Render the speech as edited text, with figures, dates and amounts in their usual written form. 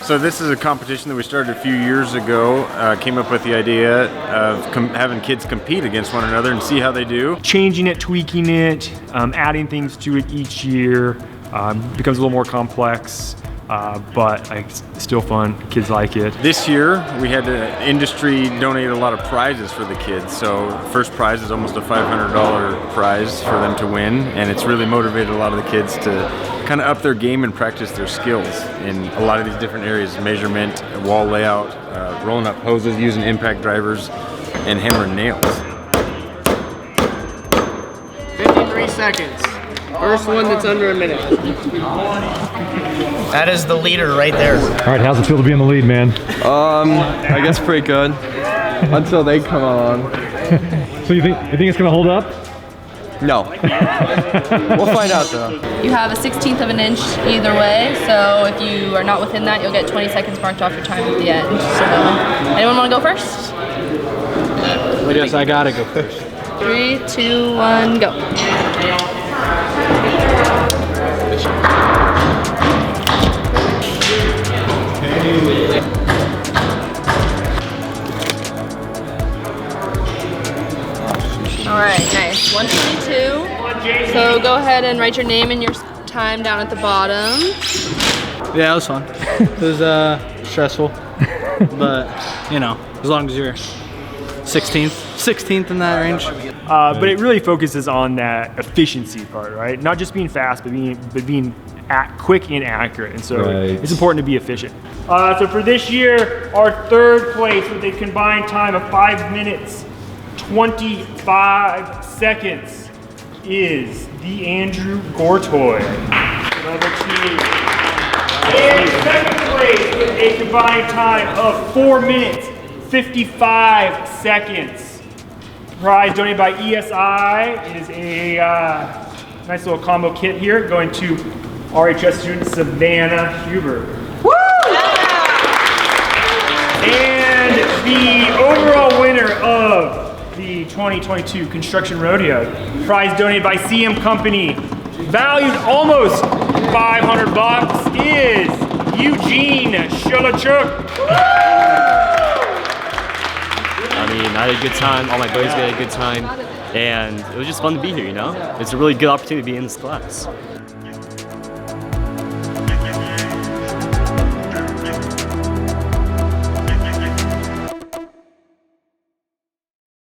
So this is a competition that we started a few years ago. Came up with the idea of having kids compete against one another and see how they do. Changing it, tweaking it, adding things to it each year. Becomes a little more complex, but it's still fun. Kids like it. This year we had the industry donate a lot of prizes for the kids. So first prize is almost a $500 prize for them to win, and it's really motivated a lot of the kids to kind of up their game and practice their skills in a lot of these different areas: measurement, wall layout, rolling up hoses, using impact drivers, and hammering nails. 53 seconds. First one that's under a minute. That is the leader right there. All right, how's it feel to be in the lead, man? I guess pretty good. Until they come along. So you think it's gonna hold up? No. We'll find out though. You have a 1/16 of an inch either way, so if you are not within that, you'll get 20 seconds marked off your time at the end. So, anyone want to go first? I guess I gotta go first. 3, 2, 1, go. All right, nice. 122. So go ahead and write your name and your time down at the bottom. Yeah, it was fun. It was stressful, but you know, as long as you're 16th in that range. But it really focuses on that efficiency part, right? Not just being fast, but being quick and accurate. And so it's important to be efficient. So for this year, our third place with a combined time of 5 minutes, 25 seconds is the Andrew Gortoy. And second place with a combined time of 4 minutes, 55 seconds. Prize donated by ESI. It is a nice little combo kit here going to RHS student Savannah Huber. Woo! And the overall winner of the 2022 Construction Rodeo, prize donated by CM Company, valued almost $500, is Eugene Shulachuk. I mean, I had a good time, all my buddies had a good time, and it was just fun to be here, you know? It's a really good opportunity to be in this class.